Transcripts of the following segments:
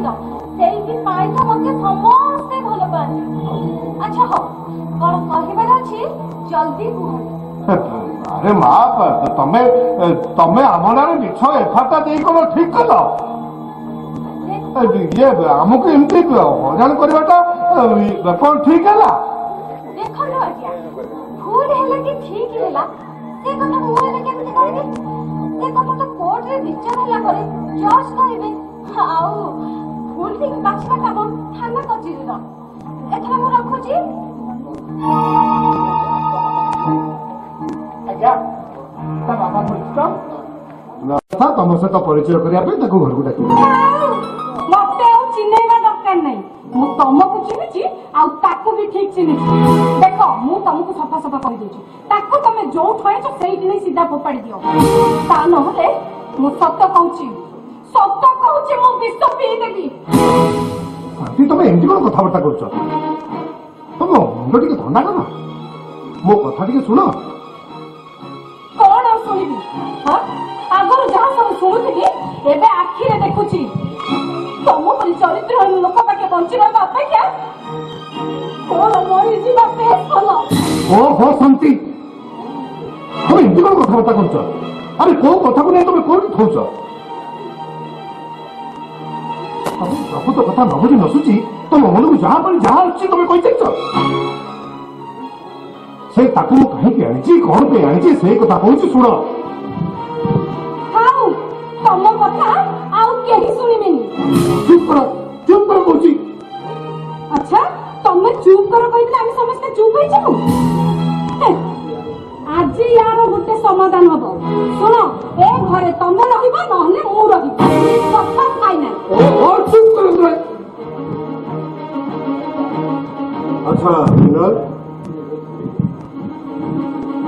ତ ସେଇଥିପାଇଁ ତ ମତେ ସମସ୍ତେ ଭଲ ପାଆନ୍ତି। ଆଚ୍ଛା ହଉ, କଣ କହିବାର ଅଛି ଜଲ୍ଦି କୁହନ୍ତୁ। अरे माँ तमे तमे आम ना मिछ एफआईआर दे कौन ठीक कल ये आमको एमती हजान करवाटा कौन ठीक है देखो आज्ञा भूल है कि ठीक है से कथा मुझे केमती कहबी से कथा तो कोर्ट रे विचार होला करे जज कहबे आउ भूल ठीक बाछिबा काम थाना कचेरी रो एथरा मु रखुची आज्ञा ता बाबा बोलतो ना तुम सहित परिचय करिया पे ताको घर को डाकी मते आ चिन्हैबा दरकार नहीं मु तुमको चिन्हिची आ ताको भी ठीक चिन्हिची देखो मु तुमको सफा सफा कहि देची ताको तमे जो ठयछ सेही नहीं सीधा फोपाड़ी दियो ता न होले मु सत्य कहूची मु विष पी देबी शांति तुम एमती कोन कथा बर्ता करछ तुम मुंड टिके ठंडा कर मो कथा टिके सुन कौन शुणिबी हां आगर जहाँ सब शुणुथी एबे आखि रे देखुची तुम परि चरित्र लोक पाखे बंचिबा अपेक्षा कौन मरी जीवा बेस भलो ओहो शांति तुम एमती कोन कथा बर्ता करछ अरे को कथा को नहीं तुम कोन थौछ प्रभु तो कथा न बुझी नसुची तुम मन को जहाँ पर जहाँ अच्छी तुम कही देख से ताकू कहीं आनी कौन पे आनी से कथा कहूँ शुण तम कथा आउ केही सुनिबेनी चुप कर कहूँ अच्छा तमे चुप कर कहले हम समस्त चुप होई जाऊ आज यार गोटे समाधान हबो सुनो ए घरे तमे रहिबा नहले मु रहिबी कथा फाइनल ओ चुप कर अच्छा विनल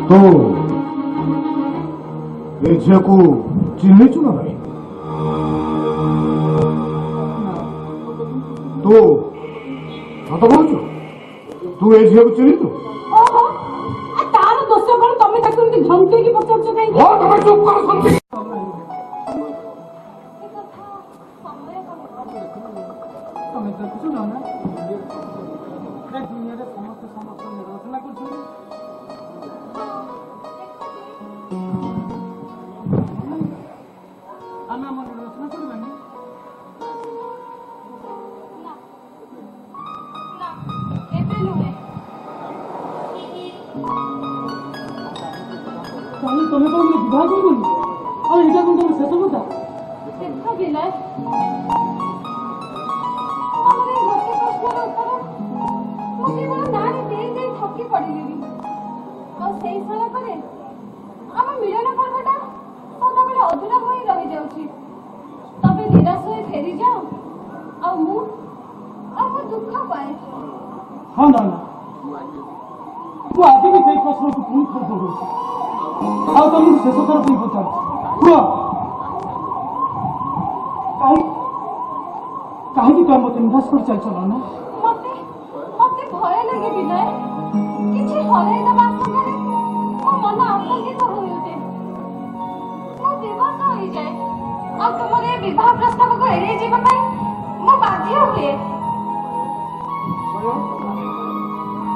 तो ये झिया को चिन्ह चुना भाई तो हाँ तो बोलू तू ये झिया को चिन्ह तू ओहो तार दोष कोन तमे ताकू एमती धमके की पचारछ काई हो तमे चुप कर शांति तमे देखु ना ए दुनिया रे समस्त निर्वाचना करछ आना मन निर्वाचना करबानी ना एबे नुहे तानी तमे तो विवाह करबनी और एटा कोन तमे शेष কথা देखो विनय मिलन पर्वटा सदाबेले अधूरा हो रही जाउची तबे निराश हो फेरी जाओ आ मु दुख पाए हां ना तू आज भी कई प्रश्न को पूर्ण कर दो आ तुम शेष थर कोई पचार हुआ काहे की तुम मते निराश कर चल चला ना मते भय लगे विनय किछि हरै दबा संगे मो मन आतंकित हो उठे मो विवाह हो जाए आ तुमरे विवाह प्रस्ताव को एड़े जीवा पाई मो बाध्य हुए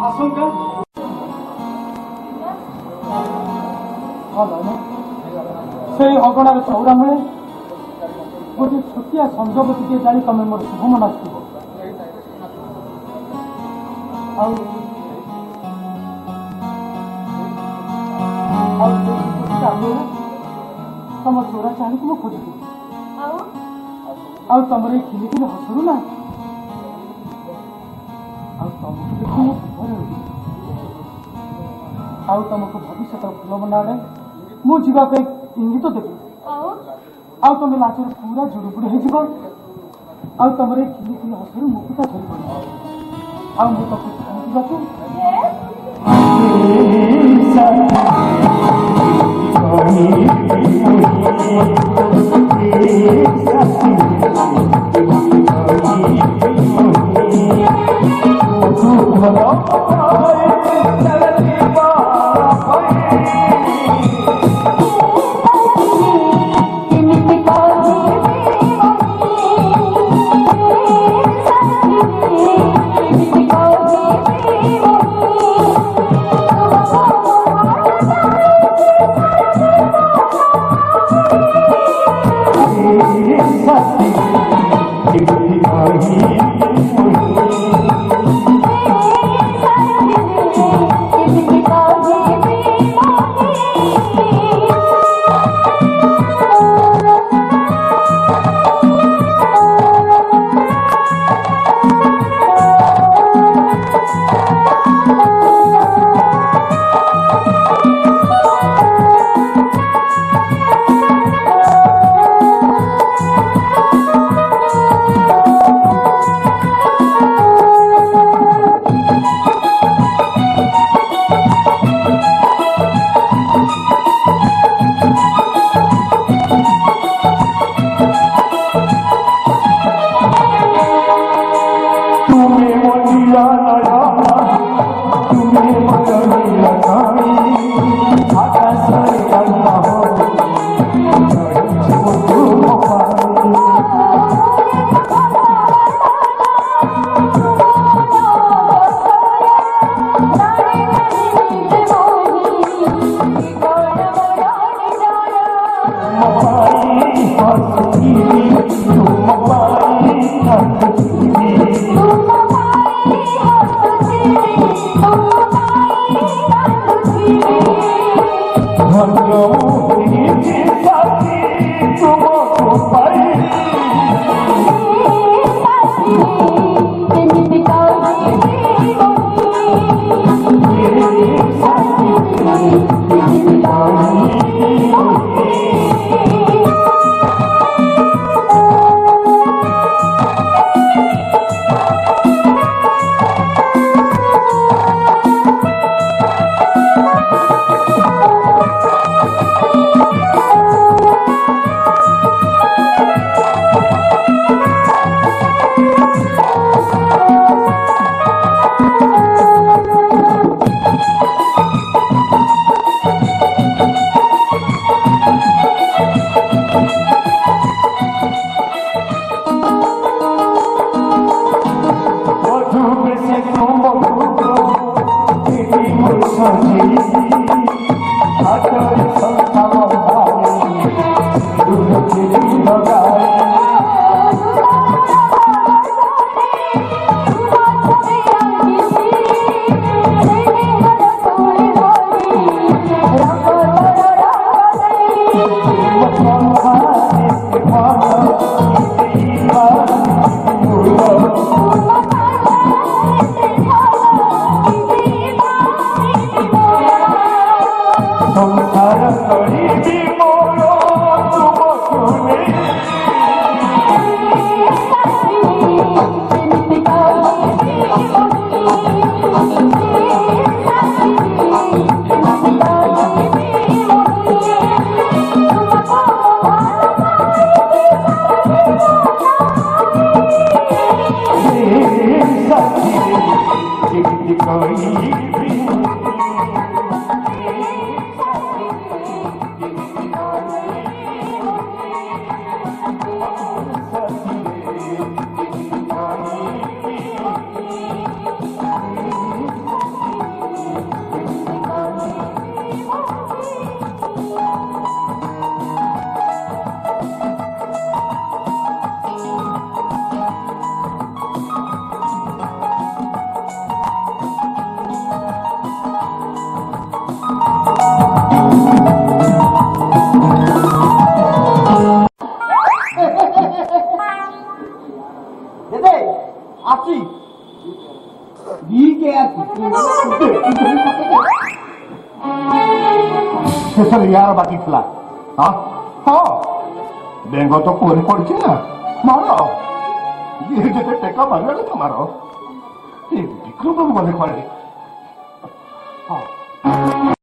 आशंका हाँ ना से अगणार चौरा मिले गोटे छोटिया संजोग टे जानी तुम मोर शुभ मनास्थ तुम चोरा चाह को खोजी तुम खिली खिली हसू ना तुमको भविष्य फूल मंडा मु जावाई इंगित देवी तुम नाचर पूरा जुड़ुबुड़ हो तुम खिली खिली हसू मुकुटा धरी पड़ मुझे ଶେଷରେ ୟାର ବାକି ଥିଲା ହଁ ବେଙ୍ଗ ତ କୁଅରେ ପଡିଛି ନା ମାର ଇଏ ଯେତେ ଟେକା ମାରିବା କଥା ମାର ବିକ୍ରମ ବାବୁ ଗଲେ କୁଆଡେ ହଁ